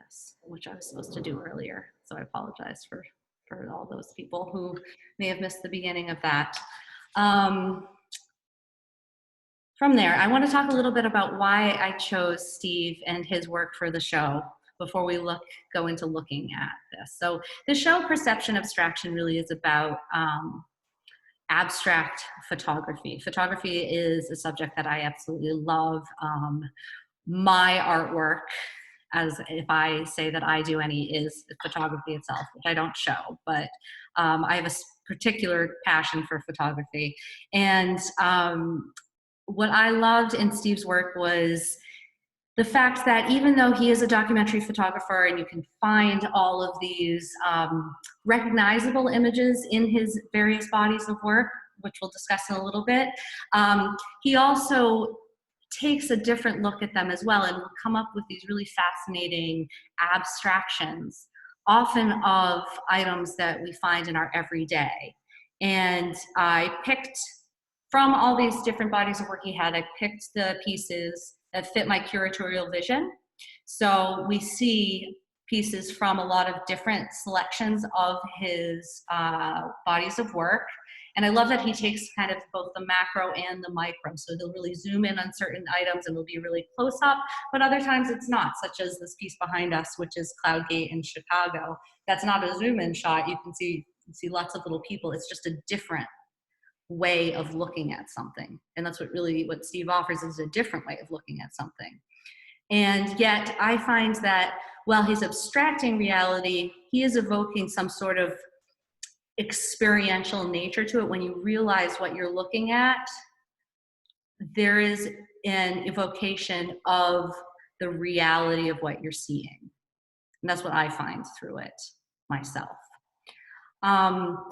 this, which I was supposed to do earlier. So I apologize for all those people who may have missed the beginning of that. From there, I want to talk a little bit about why I chose Steve and his work for the show before we go into looking at this. So the show Perception Abstraction really is about abstract photography. Photography is a subject that I absolutely love. My artwork, as if I say that I do any, is photography itself, which I don't show, but I have a particular passion for photography. And what I loved in Steve's work was the fact that even though he is a documentary photographer and you can find all of these recognizable images in his various bodies of work, which we'll discuss in a little bit, he also takes a different look at them as well and will come up with these really fascinating abstractions, often of items that we find in our everyday. And I picked, from all these different bodies of work he had, I picked the pieces that fit my curatorial vision. So we see pieces from a lot of different selections of his bodies of work. And I love that he takes kind of both the macro and the micro. So he'll really zoom in on certain items and it'll be really close up, but other times it's not, such as this piece behind us, which is Cloudgate in Chicago. That's not a zoom in shot. You can see lots of little people. It's just a different way of looking at something. And that's what Steve offers, is a different way of looking at something. And yet I find that while he's abstracting reality, he is evoking some sort of experiential nature to it. When you realize what you're looking at, there is an evocation of the reality of what you're seeing. And that's what I find through it myself.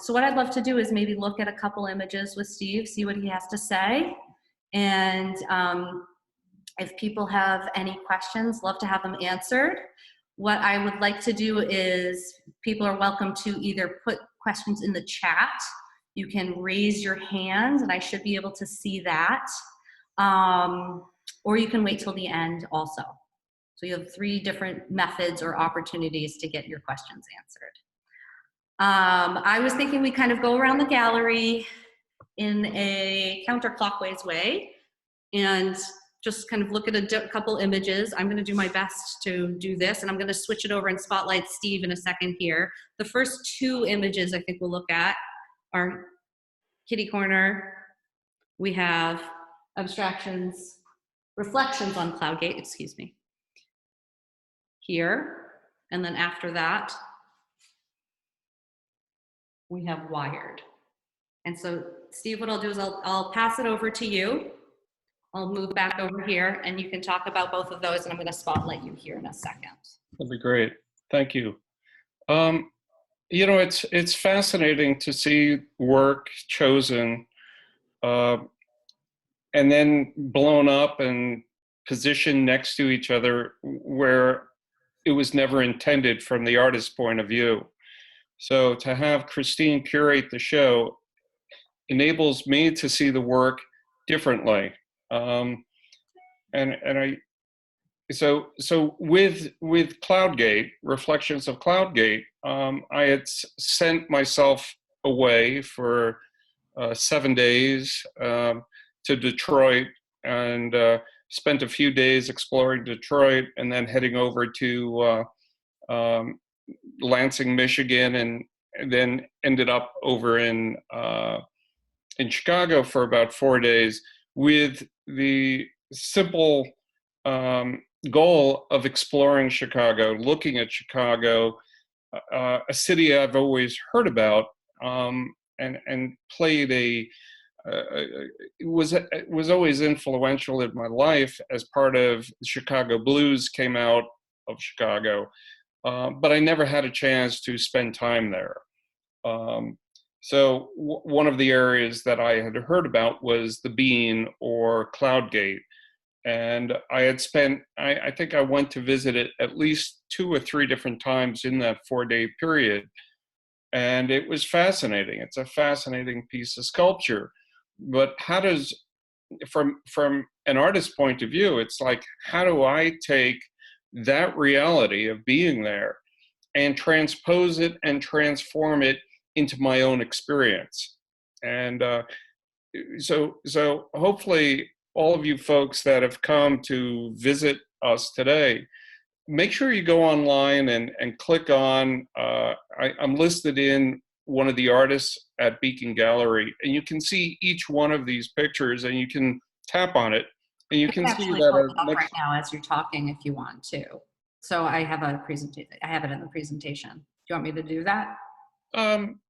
So what I'd love to do is maybe look at a couple images with Steve, see what he has to say. And if people have any questions, love to have them answered. What I would like to do is, people are welcome to either put questions in the chat. You can raise your hand and I should be able to see that. Or you can wait till the end also. So you have 3 different methods or opportunities to get your questions answered. I was thinking we kind of go around the gallery in a counterclockwise way and just kind of look at a couple images. I'm going to do my best to do this, and I'm going to switch it over and spotlight Steve in a second here. The first 2 images I think we'll look at are kitty corner. We have abstractions, reflections on Cloudgate, excuse me, here. And then after that, we have wired. And so Steve, what I'll do is I'll pass it over to you. I'll move back over here and you can talk about both of those, and I'm going to spotlight you here in a second. That'd be great. Thank you. You know, it's fascinating to see work chosen and then blown up and positioned next to each other where it was never intended from the artist's point of view. So to have Christine curate the show enables me to see the work differently. So with Cloudgate, Reflections of Cloudgate, I had sent myself away for 7 days to Detroit and spent a few days exploring Detroit and then heading over to Lansing, Michigan, and then ended up over in Chicago for about 4 days with the simple goal of exploring Chicago, looking at Chicago, a city I've always heard about, and played it was always influential in my life as part of the Chicago Blues came out of Chicago, but I never had a chance to spend time there. So one of the areas that I had heard about was the Bean or Cloudgate. And I had spent, I think I went to visit it at least 2 or 3 different times in that 4-day period. And it was fascinating. It's a fascinating piece of sculpture. But how does, from an artist's point of view, it's like, how do I take that reality of being there and transpose it and transform it into my own experience. And so hopefully all of you folks that have come to visit us today, make sure you go online and click on, I'm listed in one of the artists at Beacon Gallery, and you can see each one of these pictures, and you can tap on it, and you can see Actually that pull our it up right next, now as you're talking if you want to. So I have a presentation. I have it in the presentation. Do you want me to do that? um,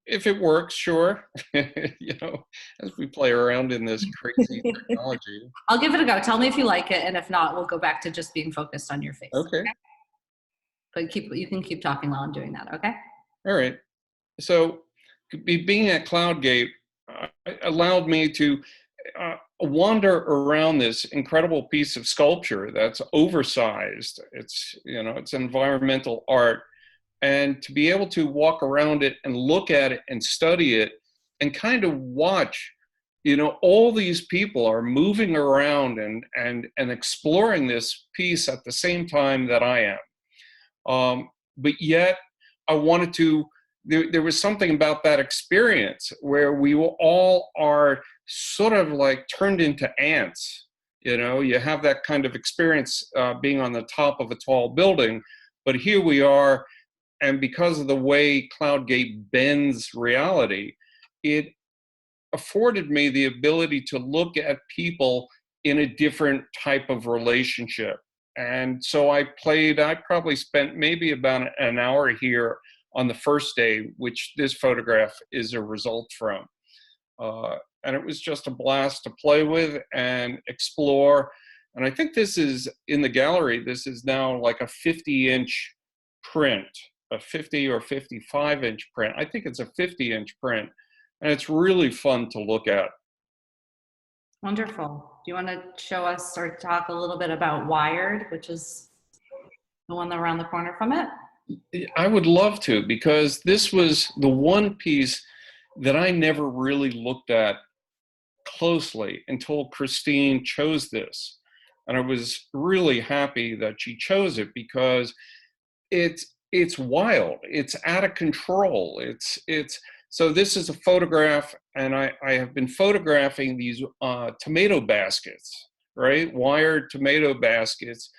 if it works, sure. You know, as we play around in this crazy technology. I'll give it a go. Tell me if you like it, and if not, we'll go back to just being focused on your face. Okay. Okay? But you can keep talking while I'm doing that. Okay. All right. So being at Cloudgate allowed me to wander around this incredible piece of sculpture that's oversized. It's, you know, it's environmental art, and to be able to walk around it and look at it and study it and kind of watch, you know, all these people are moving around and exploring this piece at the same time that I am. But yet I wanted to, there was something about that experience where we all are sort of like turned into ants. You know, you have that kind of experience being on the top of a tall building, but here we are, and because of the way Cloudgate bends reality, it afforded me the ability to look at people in a different type of relationship. And so I probably spent maybe about an hour here on the first day, which this photograph is a result from. And it was just a blast to play with and explore. And I think this is, in the gallery, this is now like a 50-inch print, a 50 or 55-inch print. I think it's a 50-inch print. And it's really fun to look at. Wonderful. Do you want to show us or talk a little bit about Wired, which is the one around the corner from it? I would love to, because this was the one piece that I never really looked at closely until Christine chose this. And I was really happy that she chose it because it's wild, it's out of control. So this is a photograph, and I have been photographing these tomato baskets, right? Wired tomato baskets,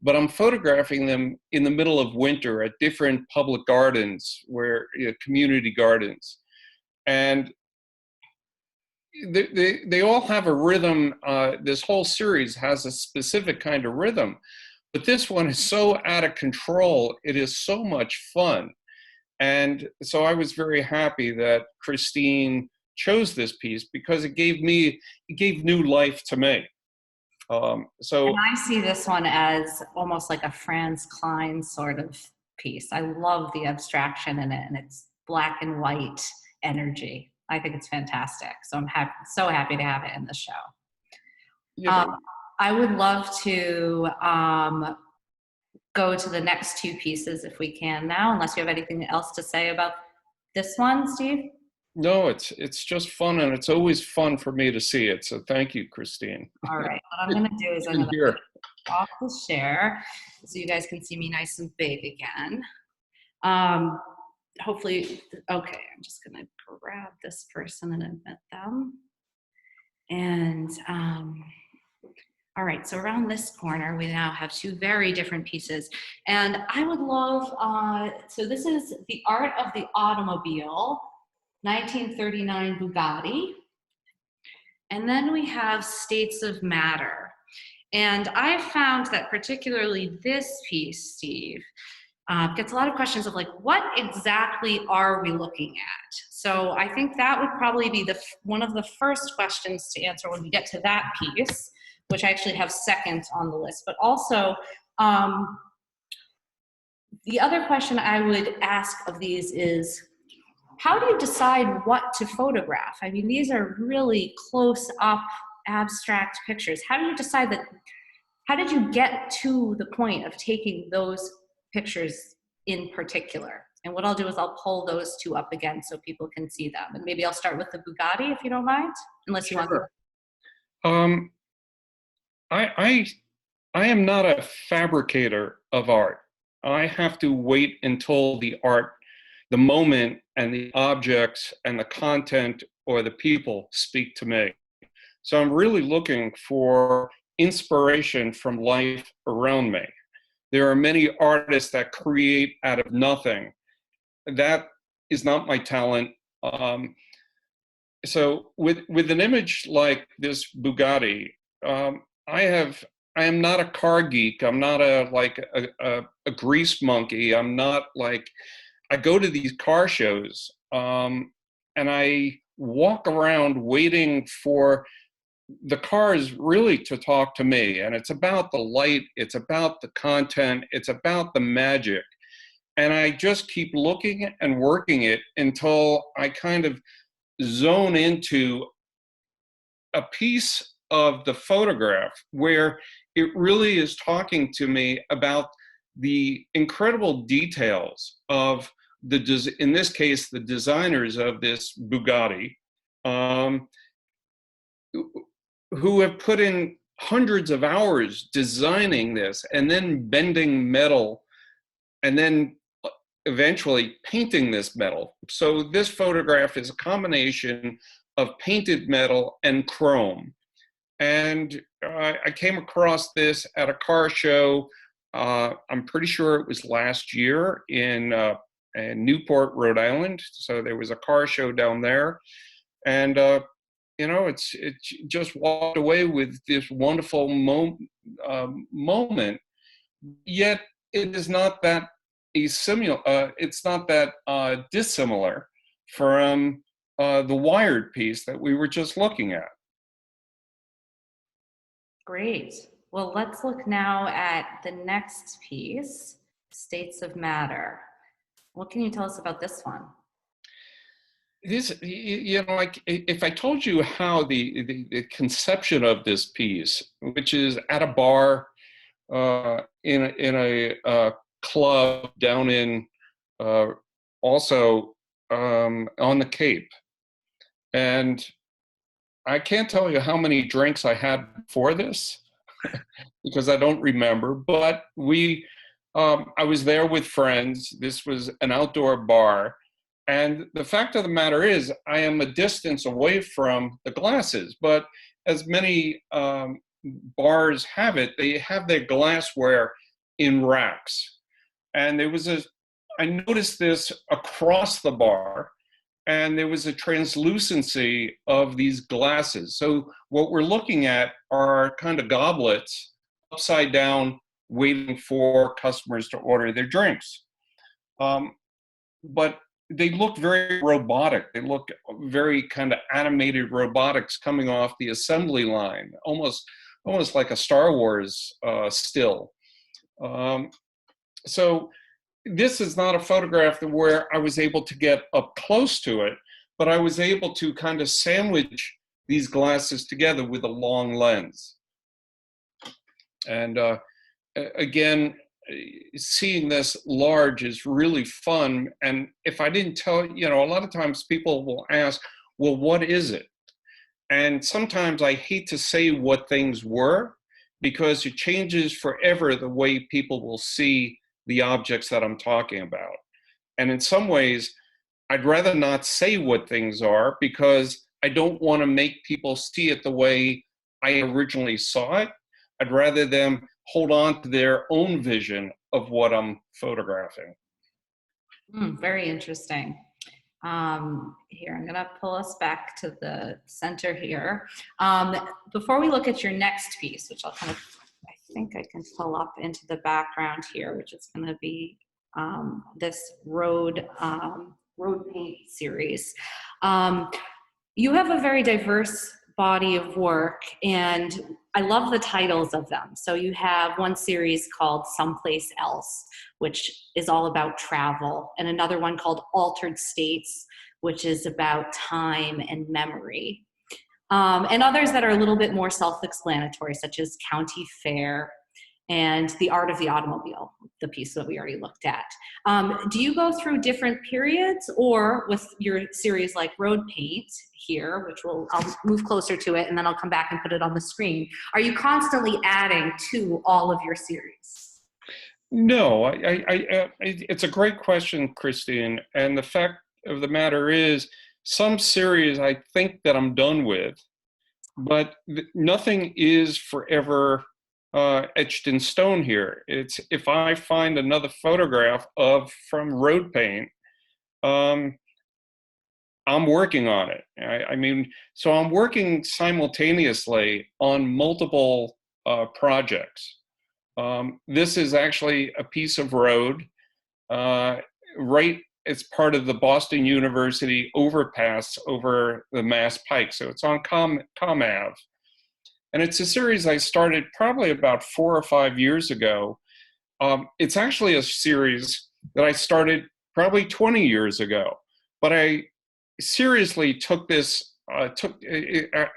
but I'm photographing them in the middle of winter at different public gardens, where, you know, community gardens. And they all have a rhythm. This whole series has a specific kind of rhythm, but this one is so out of control. It is so much fun. And so I was very happy that Christine chose this piece, because it gave new life to me. And I see this one as almost like a Franz Klein sort of piece. I love the abstraction in it, and it's black and white energy. I think it's fantastic. So I'm so happy to have it in the show. Yeah. I would love to go to the next two pieces if we can now, unless you have anything else to say about this one, Steve. No, it's just fun, and it's always fun for me to see it. So thank you, Christine. All right, what I'm going to do is I'm going to put it off the share so you guys can see me nice and big again. Hopefully, okay, I'm just going to grab this person and admit them. And all right, so around this corner, we now have two very different pieces. And I would love, so this is The Art of the Automobile, 1939 Bugatti. And then we have States of Matter. And I found that particularly this piece, Steve, gets a lot of questions of like, what exactly are we looking at? So I think that would probably be one of the first questions to answer when we get to that piece, which I actually have second on the list. But also, the other question I would ask of these is, how do you decide what to photograph? I mean, these are really close up abstract pictures. How do you decide that? How did you get to the point of taking those pictures in particular? And what I'll do is I'll pull those two up again so people can see them. And maybe I'll start with the Bugatti, if you don't mind, unless you want to. I I am not a fabricator of art. I have to wait until the art, the moment and the objects and the content or the people speak to me. So I'm really looking for inspiration from life around me. There are many artists that create out of nothing. That is not my talent. So with an image like this Bugatti, um, I have I am not a car geek. I'm not a grease monkey. I'm not like I go to these car shows, and I walk around waiting for the cars really to talk to me. And it's about the light, it's about the content, it's about the magic. And I just keep looking and working it until I kind of zone into a piece of the photograph where it really is talking to me about the incredible details of in this case, the designers of this Bugatti, um, who have put in hundreds of hours designing this and then bending metal and then eventually painting this metal. So this photograph is a combination of painted metal and chrome. And I came across this at a car show. I'm pretty sure it was last year in Newport, Rhode Island. So there was a car show down there. And it's just walked away with this wonderful moment. Yet it is not that it's not that dissimilar from the Wired piece that we were just looking at. Great. Well, let's look now at the next piece, States of Matter. What can you tell us about this one? This, like if I told you how the conception of this piece, which is at a bar, in a club down in also on the Cape, and I can't tell you how many drinks I had before this because I don't remember. But I was there with friends. This was an outdoor bar. And the fact of the matter is, I am a distance away from the glasses. But as many bars have it, they have their glassware in racks. And I noticed this across the bar, and there was a translucency of these glasses. So what we're looking at are kind of goblets upside down, waiting for customers to order their drinks. But they look very robotic. They look very kind of animated robotics coming off the assembly line, almost like a Star Wars still. So this is not a photograph where I was able to get up close to it, but I was able to kind of sandwich these glasses together with a long lens. And again, seeing this large is really fun. And if I didn't tell, a lot of times people will ask, well, what is it? And sometimes I hate to say what things were because it changes forever the way people will see the objects that I'm talking about. And in some ways, I'd rather not say what things are because I don't want to make people see it the way I originally saw it. I'd rather them hold on to their own vision of what I'm photographing. Very interesting. Here, I'm gonna pull us back to the center here. Before we look at your next piece, which I think I can pull up into the background here, which is gonna be this road paint series. You have a very diverse body of work, and I love the titles of them. So you have one series called Someplace Else, which is all about travel, and another one called Altered States, which is about time and memory. And others that are a little bit more self-explanatory, such as County Fair and The Art of the Automobile, the piece that we already looked at. Do you go through different periods, or with your series like Road Paint here, which I'll move closer to it and then I'll come back and put it on the screen. Are you constantly adding to all of your series? No, it's a great question, Christine. And the fact of the matter is, some series I think that I'm done with, but nothing is forever etched in stone here. It's if I find another photograph from Road Paint, I'm working on it. I mean, so I'm working simultaneously on multiple projects. This is actually a piece of road, right? It's part of the Boston University overpass over the Mass Pike. So it's on Com Ave. And it's a series I started probably about 4 or 5 years ago. It's actually a series that I started probably 20 years ago. But I seriously took this, I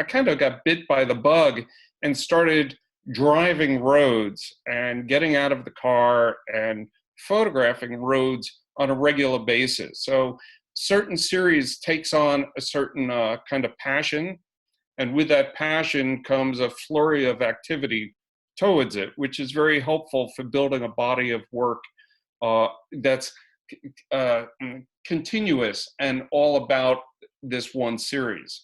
kind of got bit by the bug and started driving roads and getting out of the car and photographing roads on a regular basis. So certain series takes on a certain kind of passion, and with that passion comes a flurry of activity towards it, which is very helpful for building a body of work that's continuous and all about this one series.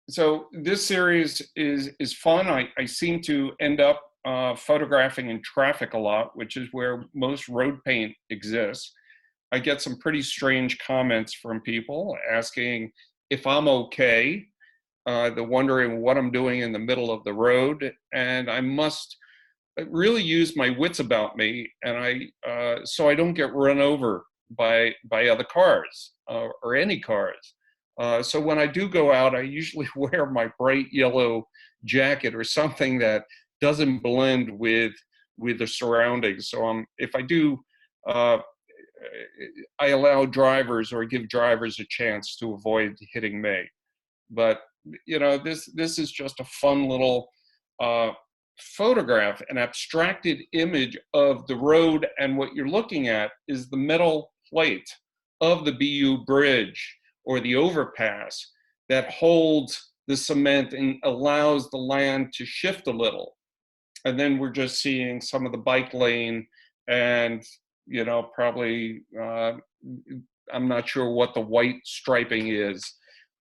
So this series is fun. I seem to end up photographing in traffic a lot, which is where most road paint exists. I get some pretty strange comments from people asking if I'm okay. They're wondering what I'm doing in the middle of the road, and I must really use my wits about me, and so I don't get run over by other cars or any cars. So when I do go out, I usually wear my bright yellow jacket or something that doesn't blend with the surroundings. So if I do, I allow drivers or give drivers a chance to avoid hitting me. But you know, this is just a fun little photograph, an abstracted image of the road, and what you're looking at is the metal plate of the BU bridge or the overpass that holds the cement and allows the land to shift a little. And then we're just seeing some of the bike lane and, you know, probably, I'm not sure what the white striping is,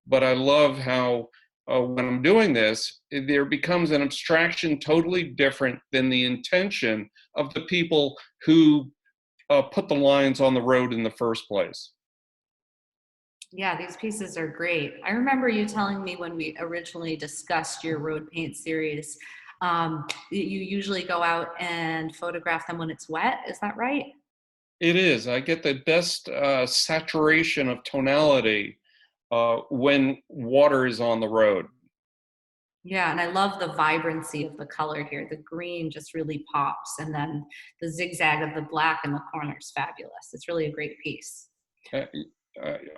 but I love how when I'm doing this, there becomes an abstraction totally different than the intention of the people who put the lines on the road in the first place. Yeah, these pieces are great. I remember you telling me when we originally discussed your road paint series, you usually go out and photograph them when it's wet. Is that right? It is. I get the best saturation of tonality when water is on the road. Yeah, and I love the vibrancy of the color here. The green just really pops, and then the zigzag of the black in the corner is fabulous. It's really a great piece.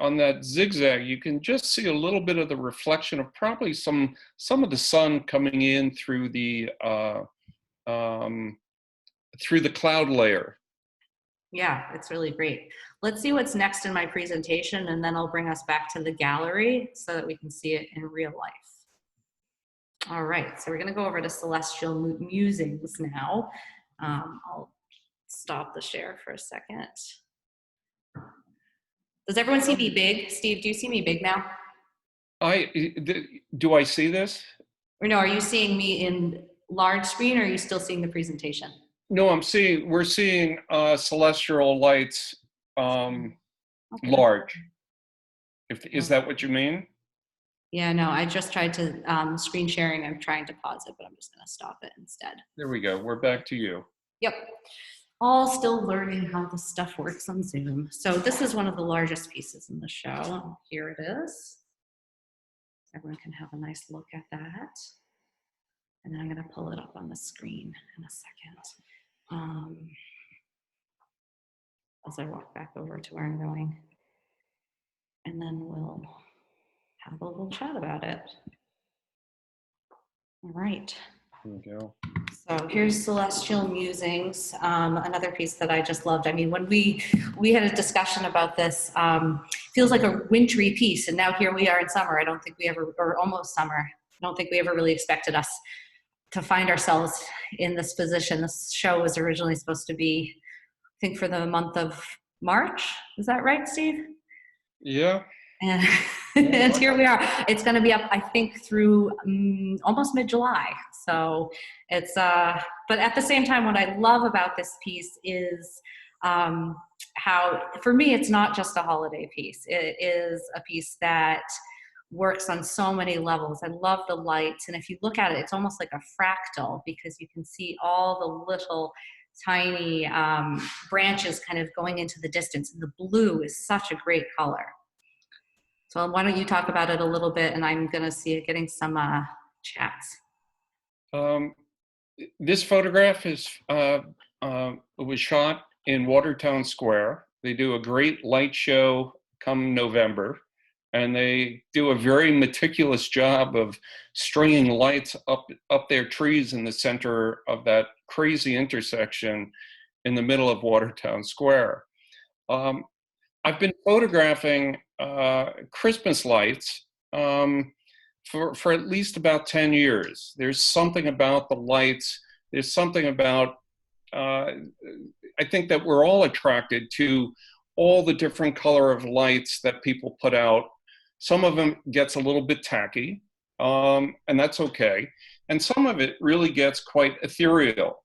On that zigzag, you can just see a little bit of the reflection of probably some of the sun coming in through the cloud layer. Yeah, it's really great. Let's see what's next in my presentation, and then I'll bring us back to the gallery so that we can see it in real life. All right, so we're going to go over to Celestial Musings now. I'll stop the share for a second. Does everyone see me big? Steve, do you see me big now? Do I see this? Or no, are you seeing me in large screen, or are you still seeing the presentation? No, we're seeing celestial lights Okay. large. Is that what you mean? Yeah, no, I just tried to screen sharing. I'm trying to pause it, but I'm just going to stop it instead. There we go. We're back to you. Yep. All still learning how this stuff works on Zoom. So this is one of the largest pieces in the show. Here it is. Everyone can have a nice look at that. And then I'm going to pull it up on the screen in a second. As I walk back over to where I'm going. And then we'll have a little chat about it. All right. Here we go. So here's Celestial Musings, another piece that I just loved. I mean, when we had a discussion about this, feels like a wintry piece, and now here we are in summer. I don't think we ever, or almost summer. I don't think we ever really expected us to find ourselves in this position. This show was originally supposed to be, I think, for the month of March. Is that right, Steve? Yeah. And, and here we are. It's going to be up, I think, through almost mid-July. So it's, but at the same time, what I love about this piece is how, for me, it's not just a holiday piece. It is a piece that works on so many levels. I love the lights. And if you look at it, it's almost like a fractal because you can see all the little tiny branches kind of going into the distance. And the blue is such a great color. So why don't you talk about it a little bit, and I'm going to see it getting some chats. This photograph is was shot in Watertown Square. They do a great light show come November, and they do a very meticulous job of stringing lights up their trees in the center of that crazy intersection in the middle of Watertown Square. I've been photographing Christmas lights for at least about 10 years. There's something about the lights. There's something about, I think that we're all attracted to all the different color of lights that people put out. Some of them gets a little bit tacky, and that's okay. And some of it really gets quite ethereal.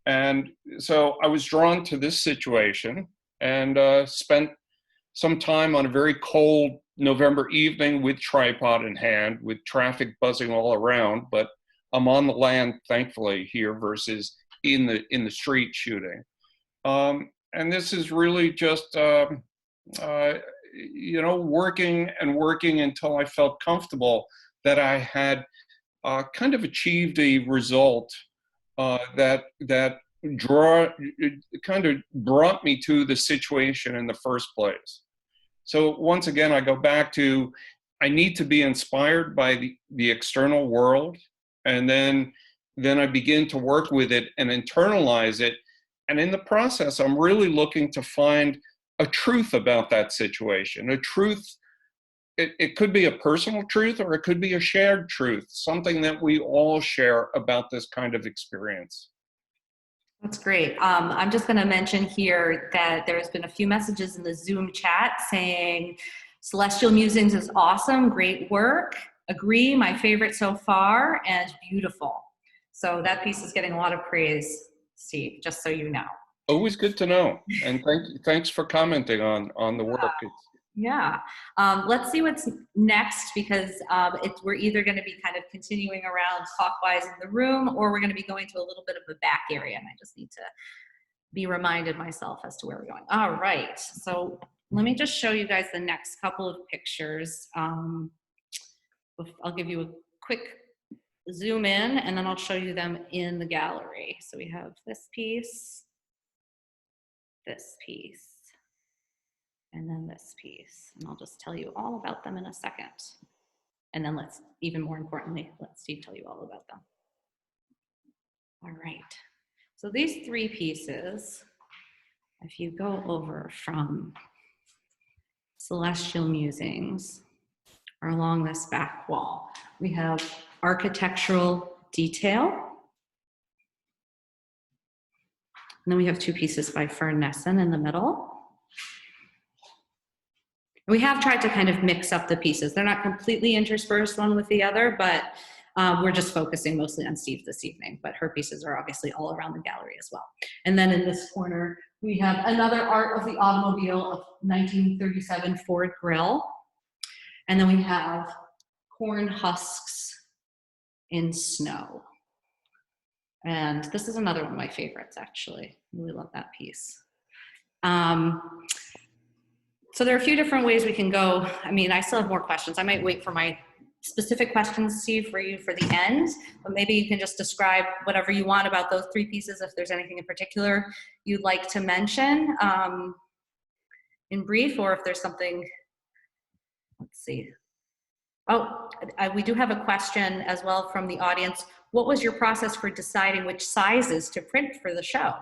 And so I was drawn to this situation and spent some time on a very cold November evening with tripod in hand, with traffic buzzing all around, but I'm on the land, thankfully, here versus in the street shooting. And this is really just, you know, working and working until I felt comfortable that I had kind of achieved a result that kind of brought me to the situation in the first place. So once again, I go back to, I need to be inspired by the external world, and then I begin to work with it and internalize it. And in the process, I'm really looking to find a truth about that situation, a truth. It could be a personal truth, or it could be a shared truth, something that we all share about this kind of experience. That's great. I'm just going to mention here that there's been a few messages in the Zoom chat saying, Celestial Musings is awesome, great work, agree, my favorite so far, and beautiful. So that piece is getting a lot of praise, Steve, just so you know. Always good to know. And thanks for commenting on the work. Yeah. Let's see what's next, because we're either going to be kind of continuing around clockwise in the room, or we're going to be going to a little bit of a back area, and I just need to be reminded myself as to where we're going. All right. So let me just show you guys the next couple of pictures. I'll give you a quick zoom in, and then I'll show you them in the gallery. So we have this piece, and then this piece. And I'll just tell you all about them in a second. And then even more importantly, let Steve tell you all about them. All right. So these three pieces, if you go over from Celestial Musings, are along this back wall. We have architectural detail. And then we have two pieces by Fern Nesson in the middle. We have tried to kind of mix up the pieces. They're not completely interspersed one with the other, but we're just focusing mostly on Steve this evening, but her pieces are obviously all around the gallery as well. And then in this corner, we have another art of the automobile of 1937 Ford Grill. And then we have corn husks in snow. And this is another one of my favorites, actually. I really love that piece. So there are a few different ways we can go. I mean, I still have more questions. I might wait for my specific questions, Steve, for you for the end, but maybe you can just describe whatever you want about those three pieces, if there's anything in particular you'd like to mention in brief, or if there's something, let's see. Oh, we do have a question as well from the audience. what was your process for deciding which sizes to print for the show?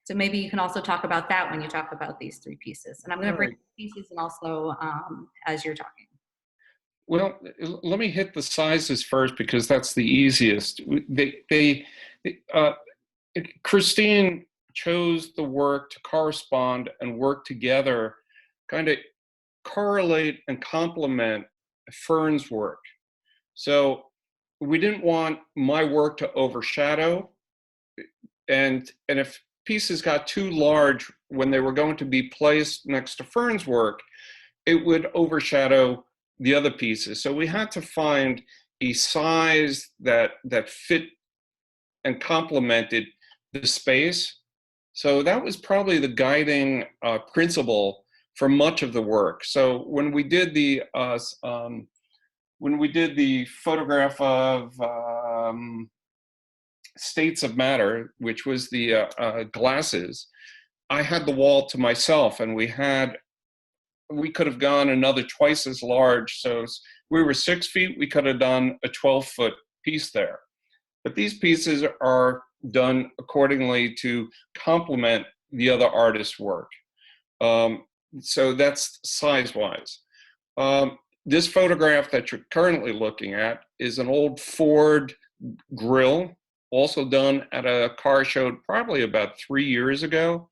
So maybe you can also talk about that when you talk about these three pieces. And I'm going to bring pieces and also as you're talking. Well, let me hit the sizes first because that's the easiest. Christine chose the work to correspond and work together, kind of correlate and complement Fern's work. So we didn't want my work to overshadow, and if pieces got too large when they were going to be placed next to Fern's work, it would overshadow the other pieces. So we had to find a size that fit and complemented the space. So that was probably the guiding principle for much of the work. So when we did the photograph of States of Matter, which was the glasses, I had the wall to myself, and we could have gone another twice as large. So we were 6 feet, we could have done a 12-foot piece there. But these pieces are done accordingly to complement the other artist's work. So that's size-wise. This photograph that you're currently looking at is an old Ford grill, also done at a car show probably about 3 years ago.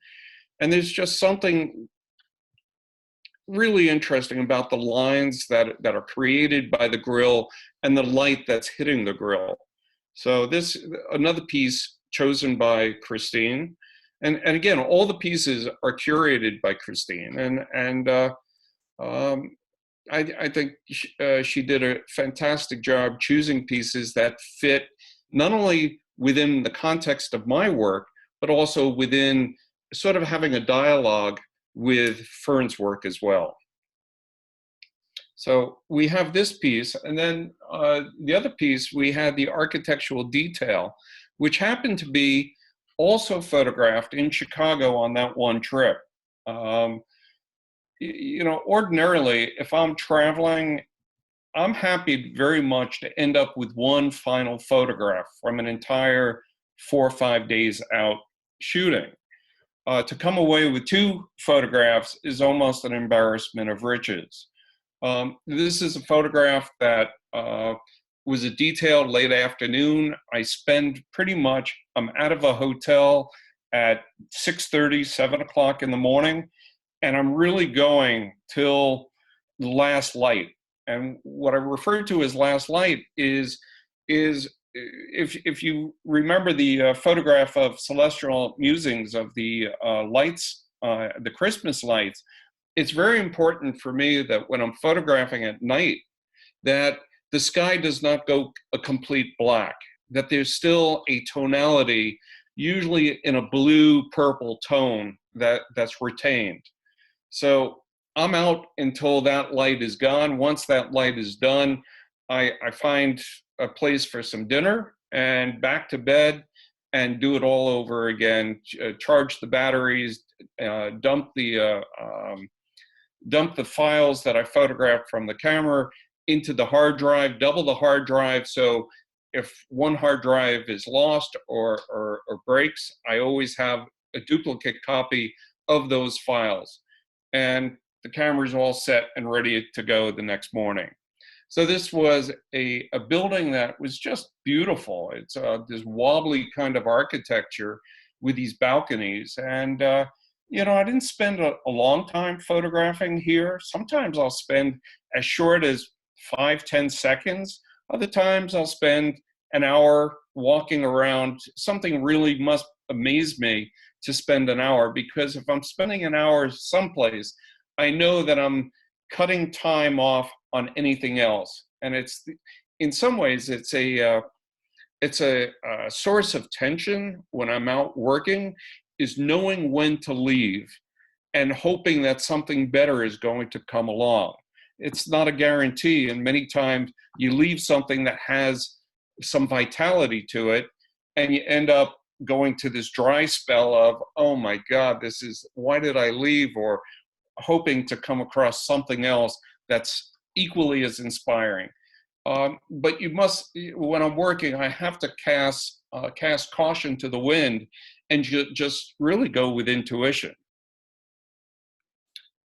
And there's just something really interesting about the lines that are created by the grill and the light that's hitting the grill. So this, another piece chosen by Christine. And again, all the pieces are curated by Christine. And I think she did a fantastic job choosing pieces that fit not only within the context of my work, but also within sort of having a dialogue with Fern's work as well. So we have this piece, and then the other piece, we had the architectural detail, which happened to be also photographed in Chicago on that one trip. You know, ordinarily, if I'm traveling, I'm happy very much to end up with one final photograph from an entire 4 or 5 days out shooting. To come away with 2 photographs is almost an embarrassment of riches. This is a photograph that was a detailed late afternoon. I spend pretty much, I'm out of a hotel at 6:30, 7 o'clock in the morning, and I'm really going till the last light. And what I refer to as last light is if you remember the photograph of celestial musings of the lights, the Christmas lights, it's very important for me that when I'm photographing at night, that the sky does not go a complete black, that there's still a tonality, usually in a blue purple tone that's retained. So I'm out until that light is gone. Once that light is done, I find a place for some dinner and back to bed and do it all over again, charge the batteries, dump the files that I photographed from the camera into the hard drive, double the hard drive. So if one hard drive is lost or breaks, I always have a duplicate copy of those files. And the camera's all set and ready to go the next morning. So this was a building that was just beautiful. It's this wobbly kind of architecture with these balconies. And, you know, I didn't spend a long time photographing here. Sometimes I'll spend as short as 5-10 seconds. Other times I'll spend an hour walking around. Something really must amaze me to spend an hour, because if I'm spending an hour someplace, I know that I'm cutting time off on anything else. And it's, in some ways, it's a source of tension when I'm out working, is knowing when to leave and hoping that something better is going to come along. It's not a guarantee, and many times you leave something that has some vitality to it, and you end up going to this dry spell of, oh my God, why did I leave? Or hoping to come across something else that's equally as inspiring. But you must, when I'm working, I have to cast caution to the wind and just really go with intuition.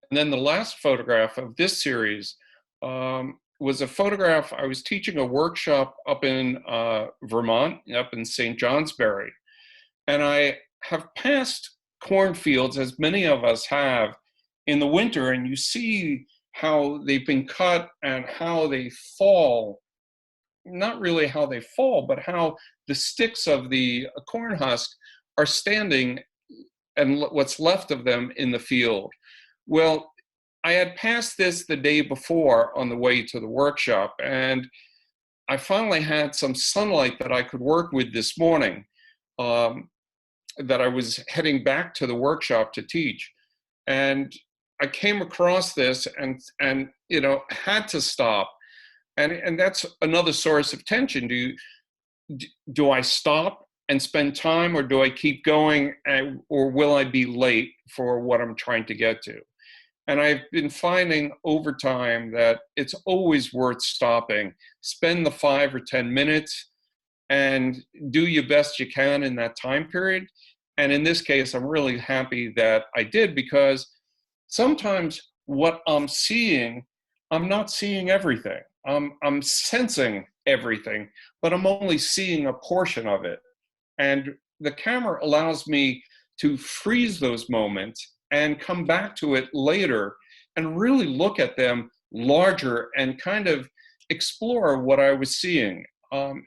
And then the last photograph of this series was a photograph. I was teaching a workshop up in Vermont, up in St. Johnsbury. And I have passed cornfields, as many of us have, in the winter, and you see how they've been cut and how they fall. Not really how they fall, but how the sticks of the corn husk are standing and what's left of them in the field. Well, I had passed this the day before on the way to the workshop, and I finally had some sunlight that I could work with this morning, that I was heading back to the workshop to teach. And I came across this and had to stop. And that's another source of tension. Do I stop and spend time, or do I keep going, or will I be late for what I'm trying to get to? And I've been finding over time that it's always worth stopping. Spend the 5 or 10 minutes and do your best you can in that time period. And in this case, I'm really happy that I did, because sometimes what I'm seeing, I'm not seeing everything. I'm sensing everything, but I'm only seeing a portion of it. And the camera allows me to freeze those moments and come back to it later and really look at them larger and kind of explore what I was seeing.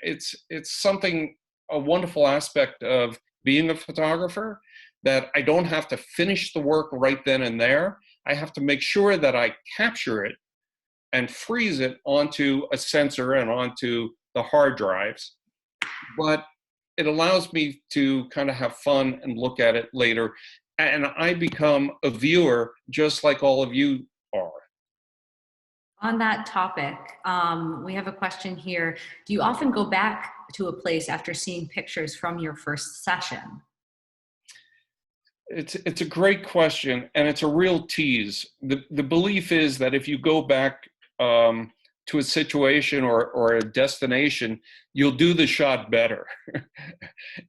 It's something, a wonderful aspect of being a photographer, that I don't have to finish the work right then and there. I have to make sure that I capture it and freeze it onto a sensor and onto the hard drives. But it allows me to kind of have fun and look at it later. And I become a viewer just like all of you are. On that topic, we have a question here. Do you often go back to a place after seeing pictures from your first session? It's a great question, and it's a real tease. The belief is that if you go back to a situation or a destination, you'll do the shot better.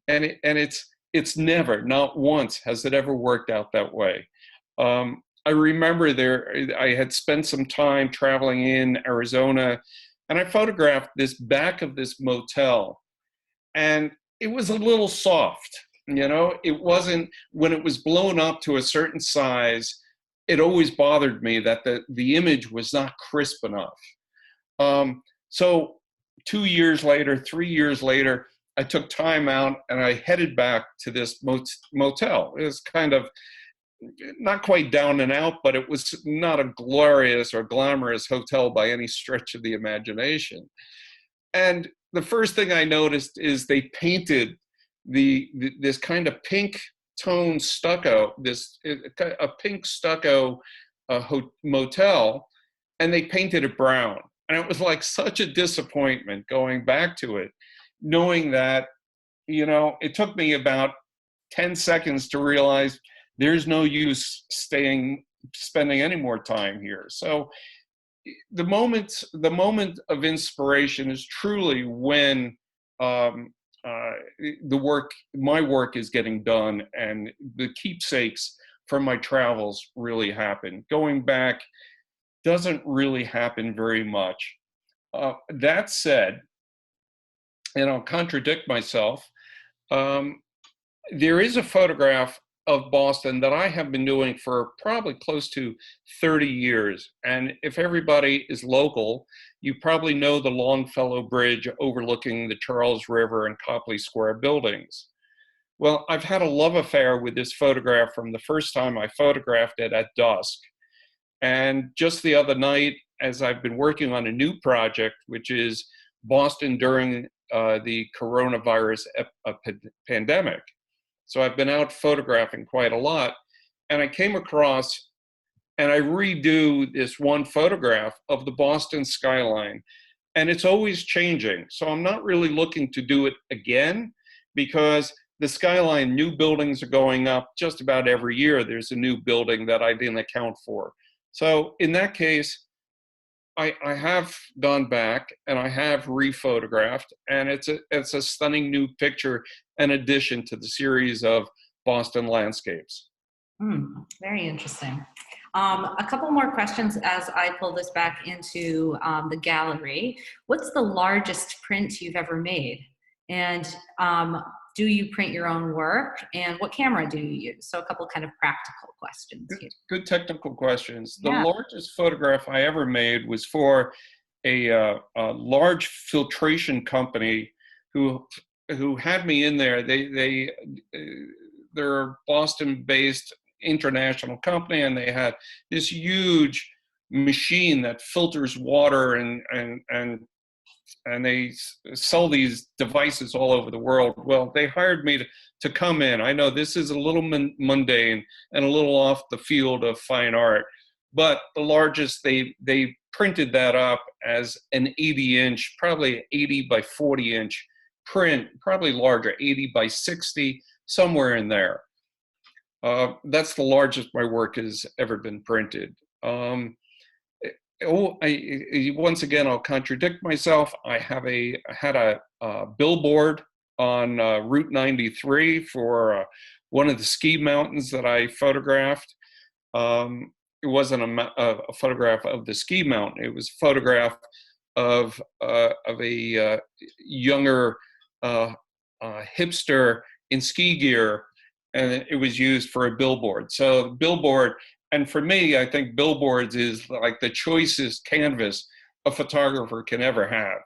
and it's never, not once has it ever worked out that way. I remember I had spent some time traveling in Arizona, and I photographed this back of this motel, and it was a little soft. It wasn't, when it was blown up to a certain size, it always bothered me that the image was not crisp enough. So 2 years later, 3 years later, I took time out and I headed back to this motel. It was kind of not quite down and out, but it was not a glorious or glamorous hotel by any stretch of the imagination. And the first thing I noticed is they painted this kind of pink tone stucco, a pink stucco motel, and they painted it brown. And it was like such a disappointment going back to it, knowing that, it took me about 10 seconds to realize there's no use spending any more time here. So the moment of inspiration is truly when my work is getting done, and the keepsakes from my travels really happen. Going back doesn't really happen very much. That said, and I'll contradict myself, there is a photograph of Boston that I have been doing for probably close to 30 years. And if everybody is local, you probably know the Longfellow Bridge overlooking the Charles River and Copley Square buildings. Well, I've had a love affair with this photograph from the first time I photographed it at dusk. And just the other night, as I've been working on a new project, which is Boston during the coronavirus pandemic. So I've been out photographing quite a lot, and I came across, and I redo this one photograph of the Boston skyline, and it's always changing. So I'm not really looking to do it again, because the skyline, new buildings are going up just about every year. There's a new building that I didn't account for. So in that case, I have gone back and I have rephotographed, and it's a stunning new picture in addition to the series of Boston landscapes. Very interesting. A couple more questions as I pull this back into the gallery. What's the largest print you've ever made? And do you print your own work? And what camera do you use? So a couple kind of practical questions here. Good technical questions. The Yeah. largest photograph I ever made was for a large filtration company who had me in there. They're a Boston-based international company, and they had this huge machine that filters water, and they sell these devices all over the world. Well, they hired me to come in. I know this is a little mundane and a little off the field of fine art, but the largest, they printed that up as an 80-inch, probably 80 by 40-inch print, probably larger, 80 by 60, somewhere in there. That's the largest my work has ever been printed. Once again, I'll contradict myself. I had a billboard on Route 93 for one of the ski mountains that I photographed. It wasn't a photograph of the ski mountain. It was a photograph of a younger hipster in ski gear, and it was used for a billboard. So billboard, and for me, I think billboards is like the choicest canvas a photographer can ever have.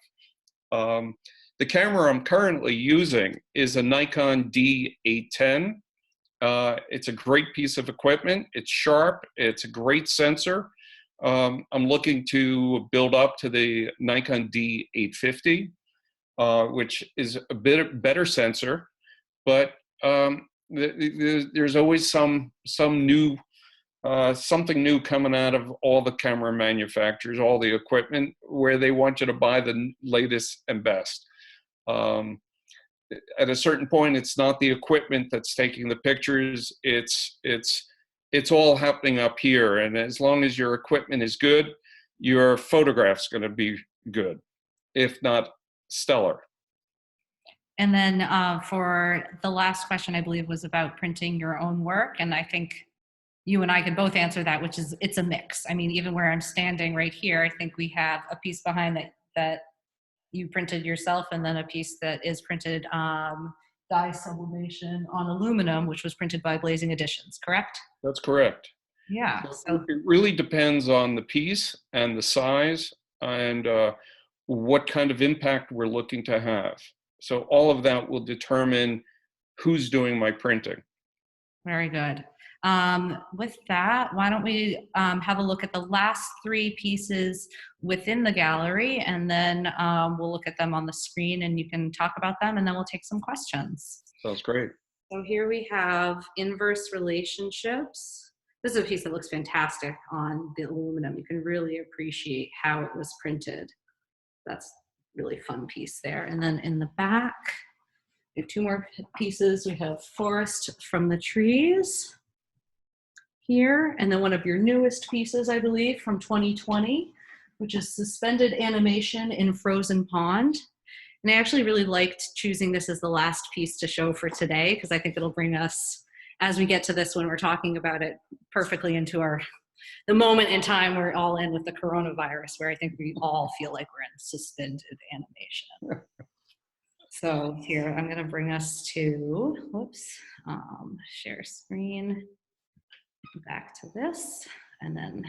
The camera I'm currently using is a Nikon D810. It's a great piece of equipment. It's sharp. It's a great sensor. I'm looking to build up to the Nikon D850, which is a bit better sensor, but there's always some new something new coming out of all the camera manufacturers, all the equipment, where they want you to buy the latest and best. At a certain point, it's not the equipment that's taking the pictures. It's all happening up here, and as long as your equipment is good, your photograph's going to be good, if not stellar. And then for the last question, I believe, was about printing your own work. And I think you and I could both answer that, which is it's a mix. I mean, even where I'm standing right here, I think we have a piece behind that you printed yourself, and then a piece that is printed dye sublimation on aluminum, which was printed by Blazing Editions, correct? That's correct. Yeah. So it really depends on the piece and the size and what kind of impact we're looking to have. So all of that will determine who's doing my printing. Very good. With that, why don't we have a look at the last three pieces within the gallery, and then we'll look at them on the screen and you can talk about them, and then we'll take some questions. Sounds great. So here we have inverse relationships. This is a piece that looks fantastic on the aluminum. You can really appreciate how it was printed. That's a really fun piece there. And then in the back, we have two more pieces. We have Forest from the Trees here, and then one of your newest pieces, I believe, from 2020, which is Suspended Animation in Frozen Pond. And I actually really liked choosing this as the last piece to show for today, because I think it'll bring us, as we get to this when we're talking about it, perfectly into the moment in time we're all in with the coronavirus, where I think we all feel like we're in suspended animation. So here, I'm going to bring us to, share screen, back to this, and then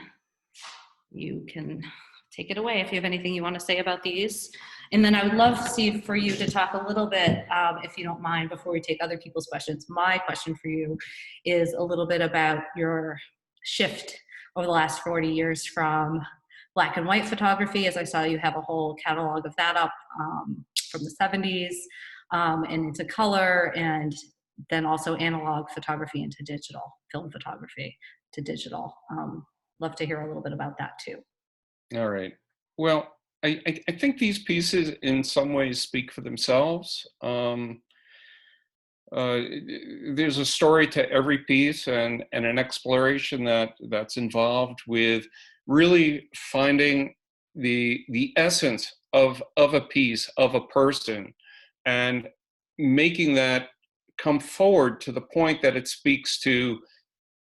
you can take it away if you have anything you want to say about these. And then I would love, Steve, for you to talk a little bit, if you don't mind, before we take other people's questions. My question for you is a little bit about your shift over the last 40 years from black and white photography, as I saw you have a whole catalog of that up from the 70s, and into color, and then also analog photography into digital, film photography to digital. Love to hear a little bit about that too. All right. Well, I think these pieces in some ways speak for themselves. There's a story to every piece, and an exploration that's involved with really finding the essence of a piece, of a person, and making that come forward to the point that it speaks to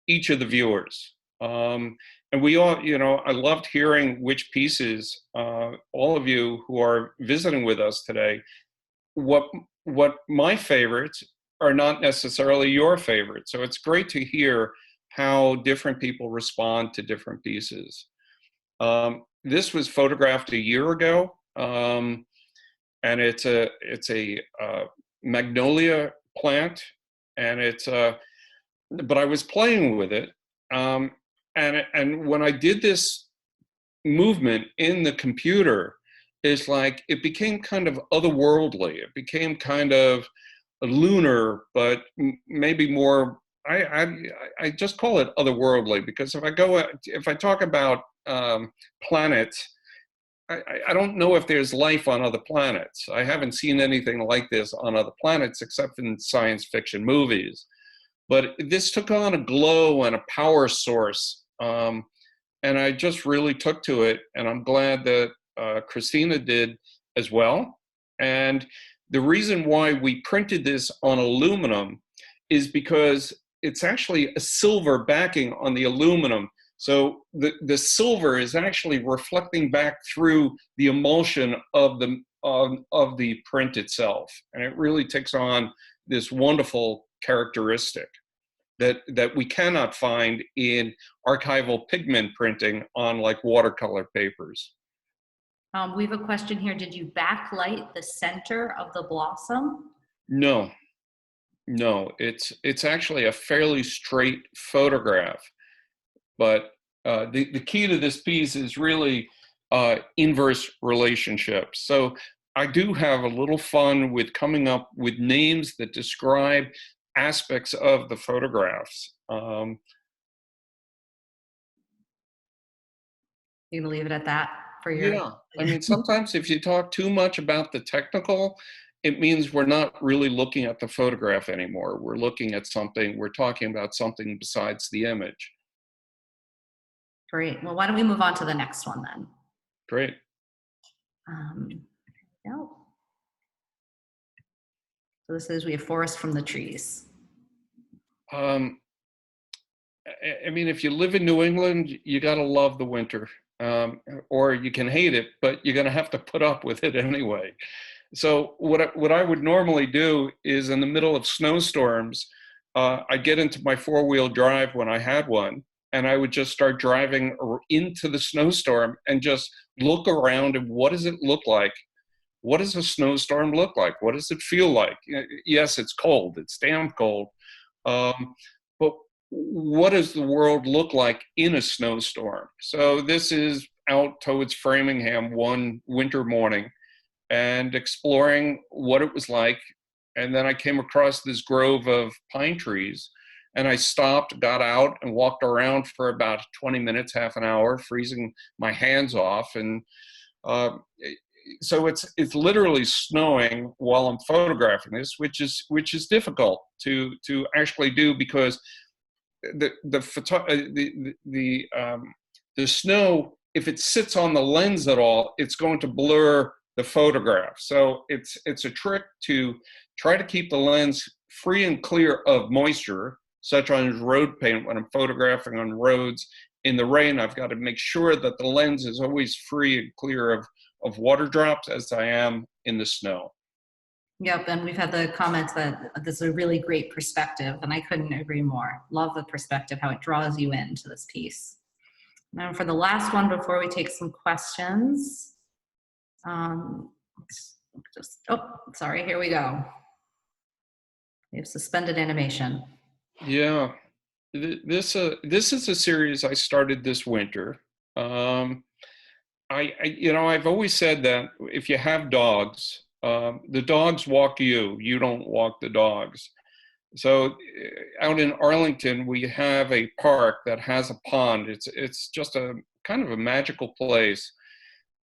each of the viewers. And we all, I loved hearing which pieces, all of you who are visiting with us today, what my favorites are not necessarily your favorites. So it's great to hear how different people respond to different pieces. This was photographed a year ago, and it's a magnolia plant, and but I was playing with it, and when I did this movement in the computer, it's like it became kind of otherworldly. It became kind of lunar, but maybe more. I just call it otherworldly because if I talk about planets, I don't know if there's life on other planets. I haven't seen anything like this on other planets except in science fiction movies. But this took on a glow and a power source, and I just really took to it. And I'm glad that Christina did as well. And the reason why we printed this on aluminum is because it's actually a silver backing on the aluminum. So the silver is actually reflecting back through the emulsion of the print itself. And it really takes on this wonderful characteristic that we cannot find in archival pigment printing on like watercolor papers. We have a question here. Did you backlight the center of the blossom? No, it's actually a fairly straight photograph. But the key to this piece is really inverse relationships. So I do have a little fun with coming up with names that describe aspects of the photographs. You can leave it at that for your. Yeah, I mean, sometimes if you talk too much about the technical, it means we're not really looking at the photograph anymore. We're looking at something, we're talking about something besides the image. Great. Well, why don't we move on to the next one then? Great. Yeah. So this is, we have forest from the trees. I mean, if you live in New England, you got to love the winter, or you can hate it, but you're going to have to put up with it anyway. So what I would normally do is in the middle of snowstorms, I get into my four-wheel drive when I had one, and I would just start driving into the snowstorm and just look around and what does it look like? What does a snowstorm look like? What does it feel like? Yes, it's cold. It's damn cold. But what does the world look like in a snowstorm? So this is out towards Framingham one winter morning and exploring what it was like. And then I came across this grove of pine trees. And I stopped, got out, and walked around for about 20 minutes, half an hour, freezing my hands off. And so it's literally snowing while I'm photographing this, which is difficult to actually do because the snow, if it sits on the lens at all, it's going to blur the photograph. So it's a trick to try to keep the lens free and clear of moisture, such as road paint. When I'm photographing on roads in the rain, I've got to make sure that the lens is always free and clear of water drops as I am in the snow. Yep, and we've had the comments that this is a really great perspective, and I couldn't agree more. Love the perspective, how it draws you into this piece. Now for the last one, before we take some questions, sorry, here we go. We have suspended animation. Yeah, this is a series I started this winter. I've always said that if you have dogs, the dogs walk you. You don't walk the dogs. So out in Arlington, we have a park that has a pond. It's just a kind of a magical place.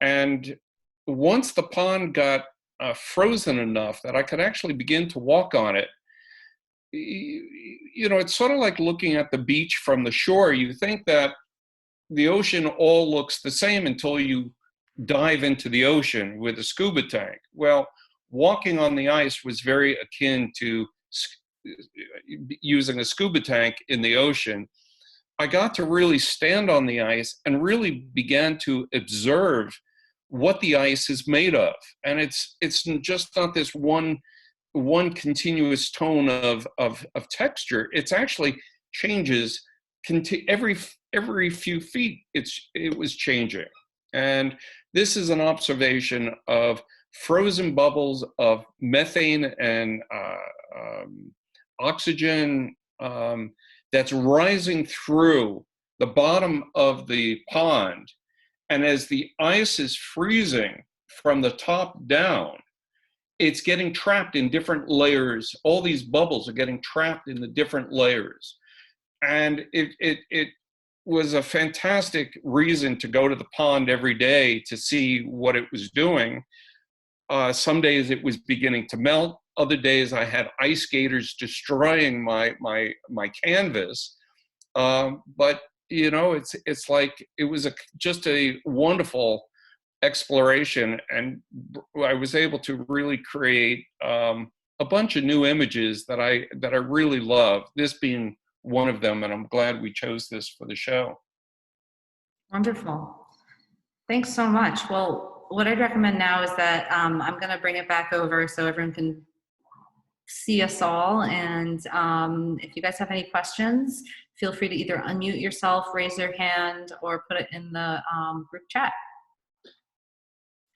And once the pond got frozen enough that I could actually begin to walk on it, it's sort of like looking at the beach from the shore. You think that the ocean all looks the same until you dive into the ocean with a scuba tank. Well, walking on the ice was very akin to using a scuba tank in the ocean. I got to really stand on the ice and really began to observe what the ice is made of. And it's just not this one continuous tone of texture. It's actually changes every few feet. It was changing. And this is an observation of frozen bubbles of methane and oxygen that's rising through the bottom of the pond. And as the ice is freezing from the top down, it's getting trapped in different layers. All these bubbles are getting trapped in the different layers. And it was a fantastic reason to go to the pond every day to see what it was doing. Some days it was beginning to melt. Other days I had ice skaters destroying my canvas. But you know, it's like it was just a wonderful exploration, and I was able to really create a bunch of new images that I really love. This being one of them, and I'm glad we chose this for the show. Wonderful. Thanks so much. Well, what I'd recommend now is that I'm going to bring it back over so everyone can see us all. And if you guys have any questions, feel free to either unmute yourself, raise your hand, or put it in the group chat.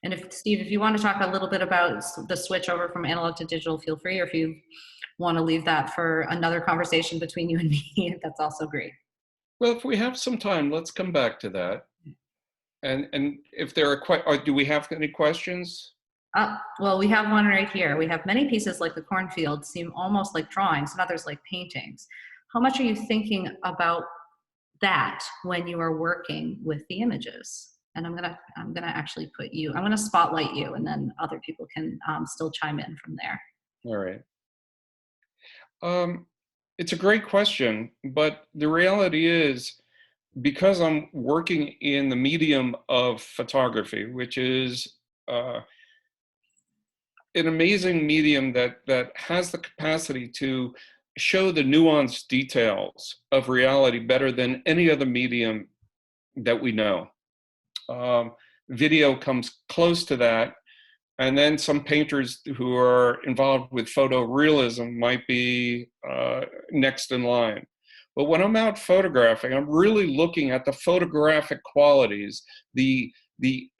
And if Steve, if you want to talk a little bit about the switch over from analog to digital, feel free. Or if you want to leave that for another conversation between you and me, that's also great. Well, if we have some time, let's come back to that. And if there are do we have any questions? Well, we have one right here. We have many pieces like the cornfield seem almost like drawings, and others like paintings. How much are you thinking about that when you are working with the images? And I'm gonna actually I'm gonna spotlight you, and then other people can still chime in from there. All right. It's a great question, but the reality is, because I'm working in the medium of photography, which is an amazing medium that has the capacity to show the nuanced details of reality better than any other medium that we know. Video comes close to that, and then some painters who are involved with photorealism might be next in line. But when I'm out photographing, I'm really looking at the photographic qualities, the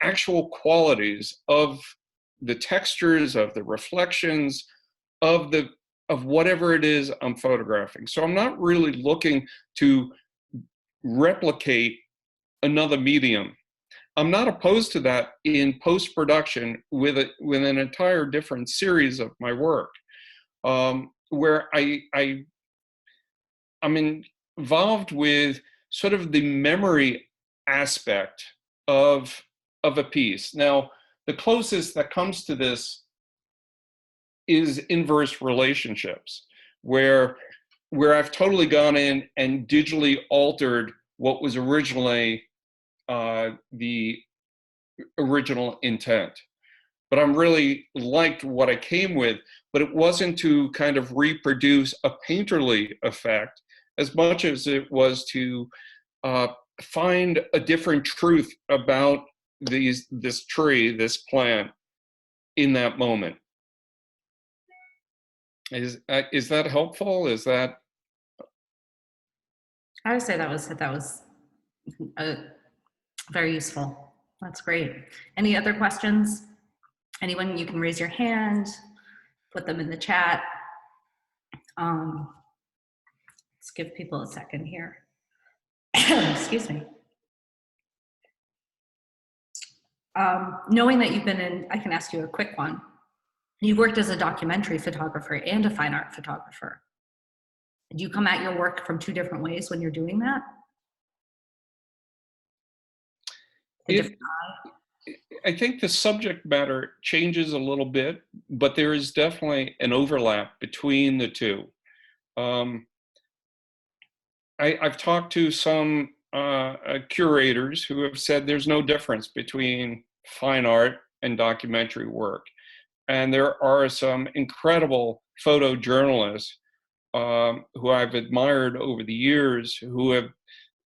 actual qualities of the textures, of the reflections, of whatever it is I'm photographing. So I'm not really looking to replicate another medium. I'm not opposed to that in post-production with an entire different series of my work, where I'm involved with sort of the memory aspect of a piece. Now, the closest that comes to this is inverse relationships, where I've totally gone in and digitally altered what was originally the original intent. But I'm really liked what I came with, but it wasn't to kind of reproduce a painterly effect as much as it was to find a different truth about this tree, this plant in that moment. Is that helpful? Is that? I would say that was very useful. That's great. Any other questions? Anyone, you can raise your hand, put them in the chat. Let's give people a second here. Excuse me. Knowing that you've been in, I can ask you a quick one. You've worked as a documentary photographer and a fine art photographer. Do you come at your work from two different ways when you're doing that? I think the subject matter changes a little bit, but there is definitely an overlap between the two. I've talked to some curators who have said there's no difference between fine art and documentary work. And there are some incredible photojournalists who I've admired over the years who have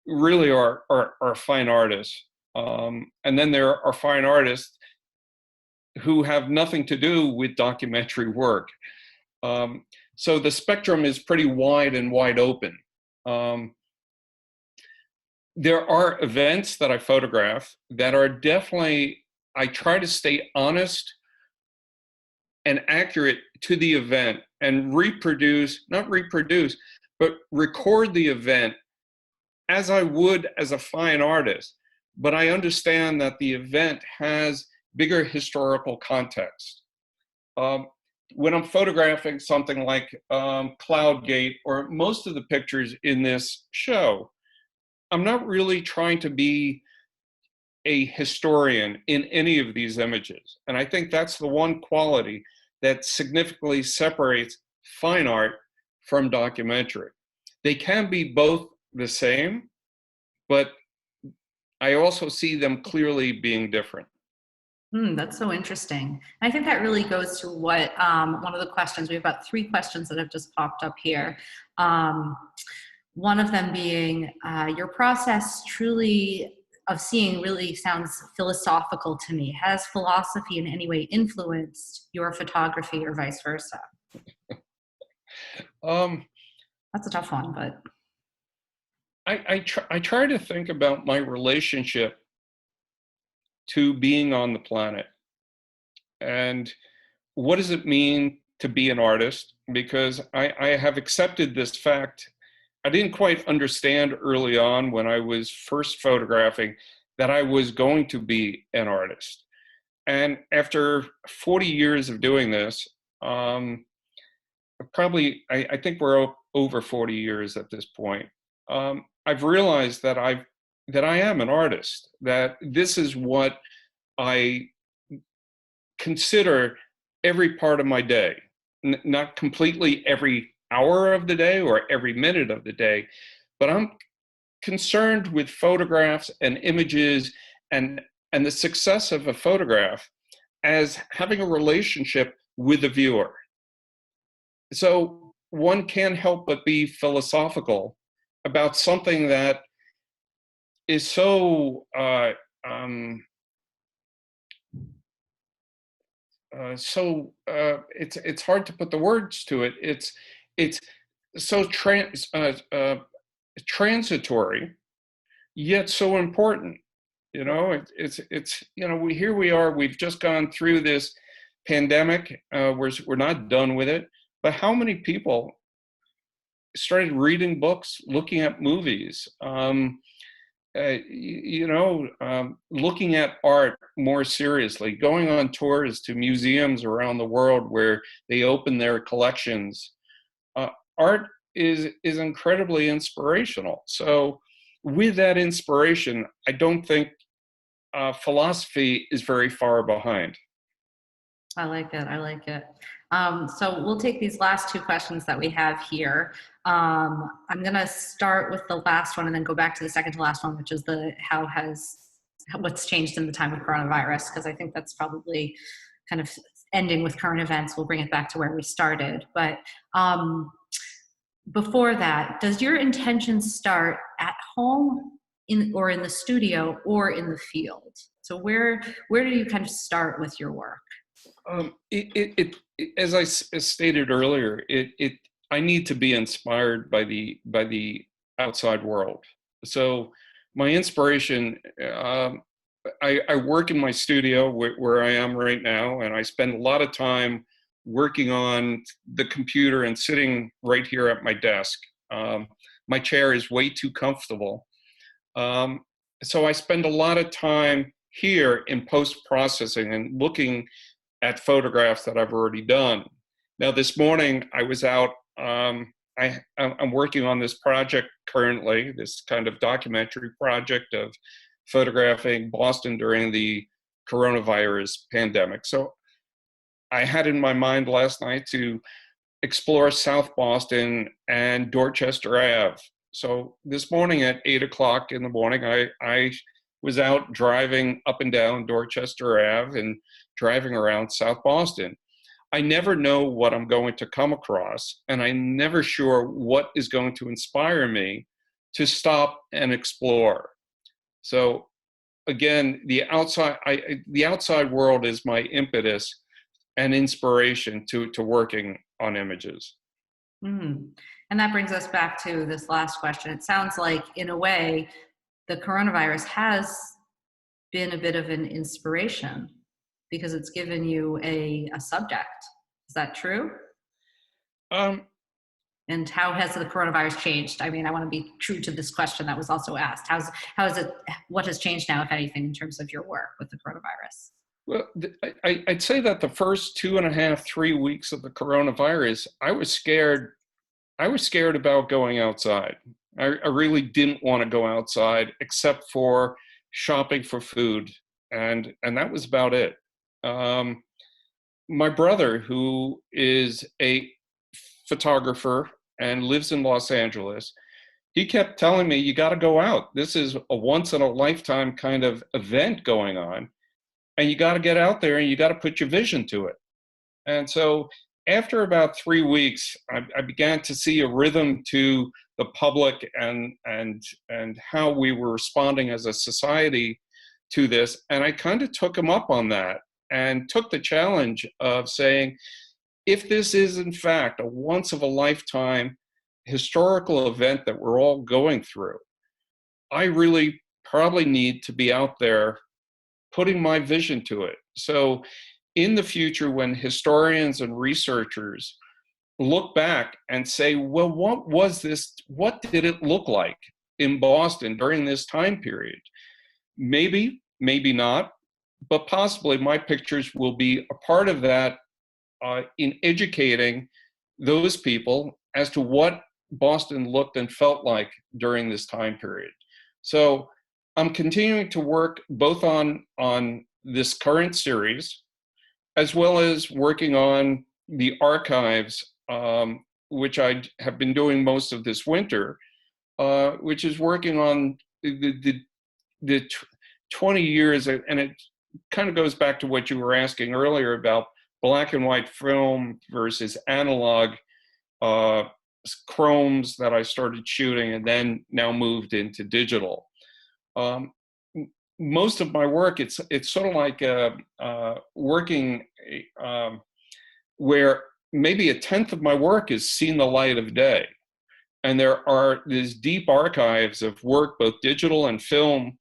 really are fine artists. And then there are fine artists who have nothing to do with documentary work. So the spectrum is pretty wide and wide open. There are events that I photograph that are definitely, I try to stay honest and accurate to the event and not reproduce, but record the event as I would as a fine artist. But I understand that the event has bigger historical context. When I'm photographing something like Cloudgate or most of the pictures in this show, I'm not really trying to be a historian in any of these images. And I think that's the one quality that significantly separates fine art from documentary. They can be both the same, but I also see them clearly being different. That's so interesting. And I think that really goes to what one of the questions, we have about 3 questions that have just popped up here. One of them being, your process truly of seeing really sounds philosophical to me. Has philosophy in any way influenced your photography or vice versa? That's a tough one, but. I try to think about my relationship to being on the planet and what does it mean to be an artist, because I have accepted this fact. I didn't quite understand early on when I was first photographing that I was going to be an artist. And after 40 years of doing this, I think we're over 40 years at this point. I've realized that I am an artist, that this is what I consider every part of my day, not completely every hour of the day or every minute of the day, but I'm concerned with photographs and images and the success of a photograph as having a relationship with the viewer. So one can't help but be philosophical about something that is so it's hard to put the words to it. It's so transitory, yet so important. You know, it's you know, here we are. We've just gone through this pandemic. We're not done with it. But how many people started reading books, looking at movies? Looking at art more seriously, going on tours to museums around the world where they open their collections. Art is incredibly inspirational. So with that inspiration, I don't think philosophy is very far behind. I like it. I like it. So we'll take these last 2 questions that we have here. I'm going to start with the last one and then go back to the second to last one, which is what's changed in the time of coronavirus, because I think that's probably kind of ending with current events. We'll bring it back to where we started. But before that, does your intention start at home or in the studio or in the field? So where do you kind of start with your work? As I stated earlier, I need to be inspired by the outside world. So my inspiration, I work in my studio where I am right now, and I spend a lot of time working on the computer and sitting right here at my desk. My chair is way too comfortable. So I spend a lot of time here in post-processing and looking at photographs that I've already done. Now this morning I was out, I'm working on this project currently, this kind of documentary project of photographing Boston during the coronavirus pandemic. So I had in my mind last night to explore South Boston and Dorchester Ave. So this morning at 8 o'clock in the morning, I was out driving up and down Dorchester Ave and driving around South Boston. I never know what I'm going to come across, and I'm never sure what is going to inspire me to stop and explore. So again, the outside world is my impetus and inspiration to working on images. Mm. And that brings us back to this last question. It sounds like, in a way, the coronavirus has been a bit of an inspiration because it's given you a subject. Is that true? Um, And how has the coronavirus changed? I mean, I want to be true to this question that was also asked. What has changed now, if anything, in terms of your work with the coronavirus? well, I'd say that the first 2.5, 3 weeks of the coronavirus, I was scared. I was scared about going outside. I really didn't want to go outside except for shopping for food, and that was about it. Um, my brother, who is a photographer and lives in Los Angeles, he kept telling me, you got to go out. This is a once in a lifetime kind of event going on, and you got to get out there and you got to put your vision to it. And so after about 3 weeks, I began to see a rhythm to the public and how we were responding as a society to this. And I kind of took him up on that and took the challenge of saying, if this is in fact a once of a lifetime historical event that we're all going through, I really probably need to be out there putting my vision to it. So in the future, when historians and researchers look back and say, well, what was this? What did it look like in Boston during this time period? Maybe, maybe not, but possibly my pictures will be a part of that in educating those people as to what Boston looked and felt like during this time period. So I'm continuing to work both on this current series, as well as working on the archives, which I have been doing most of this winter, which is working on the 20 years, and it kind of goes back to what you were asking earlier about black and white film versus analog chromes that I started shooting and then now moved into digital. Most of my work, it's sort of like working where maybe 1/10 of my work is seen the light of day. And there are these deep archives of work, both digital and film,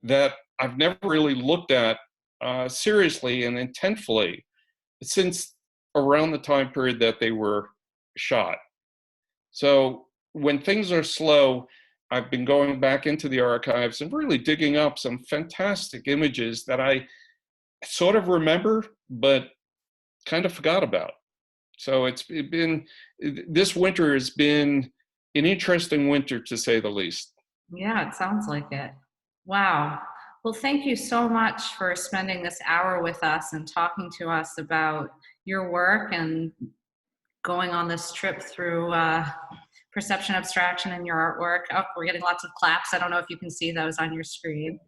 that I've never really looked at seriously and intentfully since around the time period that they were shot. So when things are slow, I've been going back into the archives and really digging up some fantastic images that I sort of remember, but kind of forgot about. So this winter has been an interesting winter, to say the least. Yeah, it sounds like it. Wow. Well, thank you so much for spending this hour with us and talking to us about your work and going on this trip through perception abstraction and your artwork. Oh, we're getting lots of claps. I don't know if you can see those on your screen.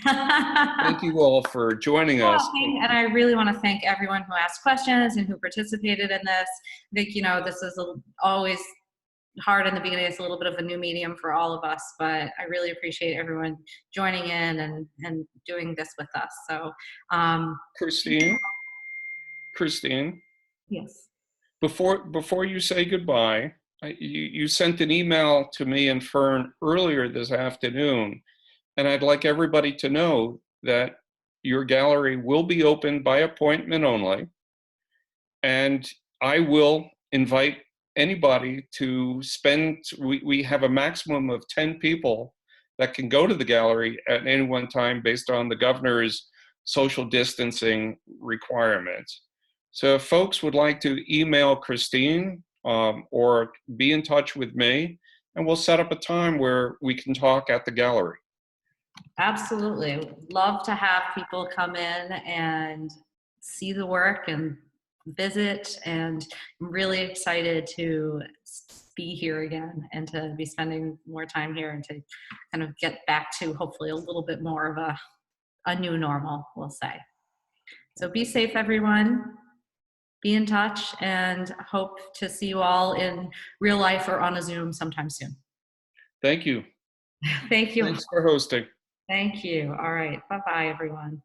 Thank you all for joining us. And I really want to thank everyone who asked questions and who participated in this. I think, this is always hard in the beginning. It's a little bit of a new medium for all of us, but I really appreciate everyone joining in and doing this with us. So, Christine, yes. Before you say goodbye, you sent an email to me and Fern earlier this afternoon, and I'd like everybody to know that your gallery will be open by appointment only, and I will invite anybody to spend, we have a maximum of 10 people that can go to the gallery at any one time based on the governor's social distancing requirements. So if folks would like to email Christine or be in touch with me, and we'll set up a time where we can talk at the gallery. Absolutely. Love to have people come in and see the work and visit, and I'm really excited to be here again and to be spending more time here and to kind of get back to hopefully a little bit more of a new normal, we'll say. So be safe, everyone. Be in touch, and hope to see you all in real life or on a Zoom sometime soon. Thank you. Thank you. Thanks for hosting. Thank you. All right. Bye-bye, everyone.